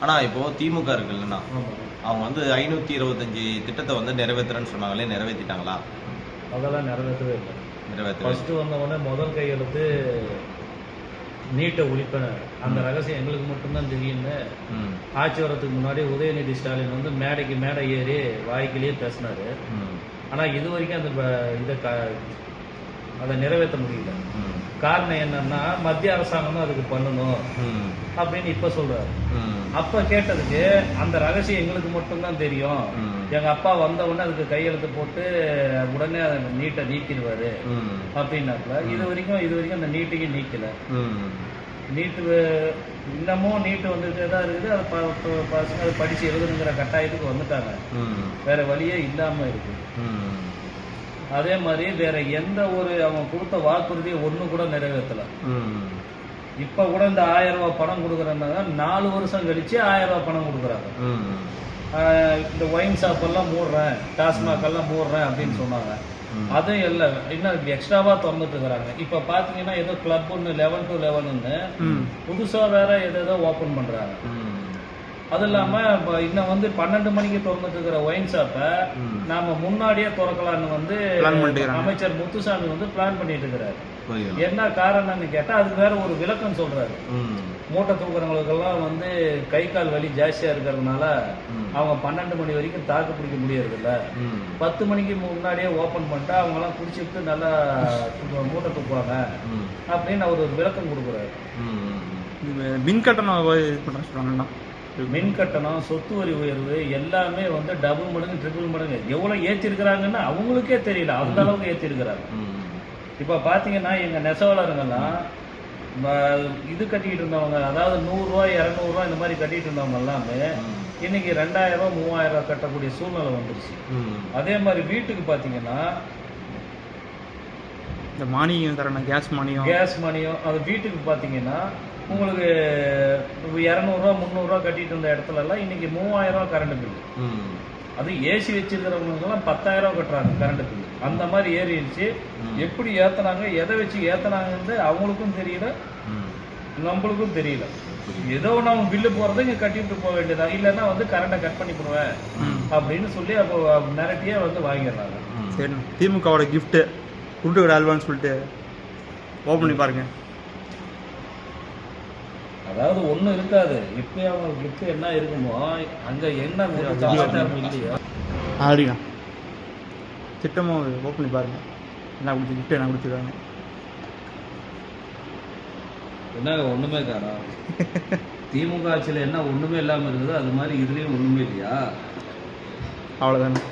ஆனால் இப்போது திமுக இருக்குல்லண்ணா, அவங்க வந்து 525 திட்டத்தை வந்து நிறைவேற்றுறேன்னு சொன்னாங்களே, நிறைவேற்றிட்டாங்களா? அதெல்லாம் நிறைவேற்றவே இல்லை. ஃபஸ்ட்டு வந்தவொடனே முதல் கையெழுத்து நீட்டை ஒழிப்பேன், அந்த ரகசியம் எங்களுக்கு மட்டும்தான் தெரியும்னு ஆட்சி வரத்துக்கு முன்னாடி உதயநிதி ஸ்டாலின் வந்து மேடைக்கு மேடை ஏறி வாய்க்கிலேயே பேசினார். ஆனால் இது வரைக்கும் அந்த அதை நிறைவேற்ற முடியல. காரணம் என்னன்னா, மத்திய அரசாங்கம் தான் அதுக்கு பண்ணணும் அப்படின்னு இப்ப சொல்றாரு. அப்ப கேட்டதுக்கு அந்த ரகசியம் எங்களுக்கு மட்டும்தான் தெரியும், எங்க அப்பா வந்த உடனே அதுக்கு கையெழுத்து போட்டு உடனே நீட்டை நீக்கிடுவாரு அப்படின்னாக்கல. இது வரைக்கும் அந்த நீட்டையும் நீக்கல. நீட்டு இன்னமும் நீட்டு வந்துட்டே தான் இருக்குது. அது பசங்க அதை படிச்சு எழுதுங்கிற கட்டாயத்துக்கு வந்துட்டாங்க. வேற வழியே இல்லாம இருக்கு. அதே மாதிரி வேற எந்த ஒரு அவங்க கொடுத்த வாக்குறுதியை ஒண்ணு கூட நிறைவேற்றல. இப்ப கூட இந்த 1000 ரூபாய் பணம் கொடுக்குறாங்க, 4 வருஷம் கழிச்சு 1000 ரூபாய் பணம் கொடுக்குறாங்க. இந்த ஒயின் ஷாப் எல்லாம் மூடுறேன், டாஸ்மாக் எல்லாம் மூடுறேன் அப்படின்னு சொன்னாங்க. அதுவும் இல்லை, இன்னும் எக்ஸ்ட்ராவா திறந்துட்டு இருக்கிறாங்க. இப்ப பாத்தீங்கன்னா ஏதோ கிளப் 11 to 11 புதுசா வேற ஏதோ ஓபன் பண்றாங்க. அது இல்லாம இன்னும் வந்து 12 மணிக்கு திறந்துட்டு இருக்கிற ஒயின் ஷாப்பை நாம முன்னாடியே திறக்கலான்னு வந்து அமைச்சர் முத்துசாமி வந்து பிளான் பண்ணிட்டு இருக்கிறாரு. என்ன காரணம்னு கேட்டா அதுக்கு வேற ஒரு விளக்கம் சொல்றாரு. மூட்டை தூக்குறவங்களுக்கெல்லாம் வந்து கை கால் வலி ஜாஸ்தியா இருக்கிறதுனால அவங்க 12 மணி வரைக்கும் தாக்கு பிடிக்க முடியறது இல்ல, 10 மணிக்கு முன்னாடியே ஓபன் பண்ணிட்டா அவங்க எல்லாம் குடிச்சிட்டு நல்லா மூட்டை தூக்குவாங்க அப்படின்னு அவர் ஒரு விளக்கம் கொடுக்குறாரு. மின் கட்டணம் மின் கட்டணம், சொத்து வரி உயர்வு எல்லாமே வந்து டபுள் மடங்கு ட்ரிபிள் மடங்கு எவ்வளவு ஏற்றிருக்கிறாங்கன்னு அவங்களுக்கே தெரியல, அந்த அளவுக்கு ஏற்றிருக்கிறாங்க. இப்ப பாத்தீங்கன்னா எங்க நெசவாளருங்கெல்லாம் இது கட்டிட்டு இருந்தவங்க, அதாவது 100 ரூபாய் 200 ரூபாய் இந்த மாதிரி கட்டிட்டு இருந்தவங்க எல்லாமே இன்னைக்கு 2000 ரூபாய் 3000 ரூபாய் கட்டக்கூடிய சூழ்நிலை வந்துருச்சு. அதே மாதிரி வீட்டுக்கு பாத்தீங்கன்னா இந்த மானியம் தரணும், கேஸ் மானியம் அது வீட்டுக்கு பாத்தீங்கன்னா உங்களுக்கு 200 ரூபா 300 ரூபா கட்டிட்டு இருந்த இடத்துல எல்லாம் இன்னைக்கு 3000 ரூபா கரண்ட் பில்லு. அது ஏசி வச்சிருக்கிறவங்க எல்லாம் 10,000 ரூபா கட்டுறாங்க கரண்ட் பில்லு. அந்த மாதிரி ஏறிடுச்சு. எப்படி ஏத்துனாங்க, எதை வச்சு ஏத்துனாங்கன்னு அவங்களுக்கும் தெரியல, நம்மளுக்கும் தெரியல. ஏதோ நம்ம பில்லு போறதை இங்க கட்டிட்டு போக வேண்டியதா, இல்லைன்னா வந்து கரண்டை கட் பண்ணி போடுவேன் அப்படின்னு சொல்லி அப்போ மிரட்டியே வந்து வாங்கிடுறாங்க. சரி, திமுகவோட கிஃப்ட் குண்டு அல்வான்னு சொல்லிட்டு ஓப்பன் பண்ணி பாருங்க. அதாவது ஒன்றும் இருக்காது. இப்போ அவங்க கிஃப்ட் என்ன இருக்குமோ அங்கே என்ன இல்லையோ அப்படியா திட்டமும் ஓப்பன் பண்ணி பாருங்க. என்ன கொடுத்து கிஃப்ட் என்ன கொடுத்துருக்காங்க, என்னங்க ஒன்றுமே காணா. திமுக ஆட்சியில் என்ன ஒன்றுமே இல்லாமல் இருக்குது, அது மாதிரி இதுலேயும் ஒன்றுமே இல்லையா? அவ்வளோதானே.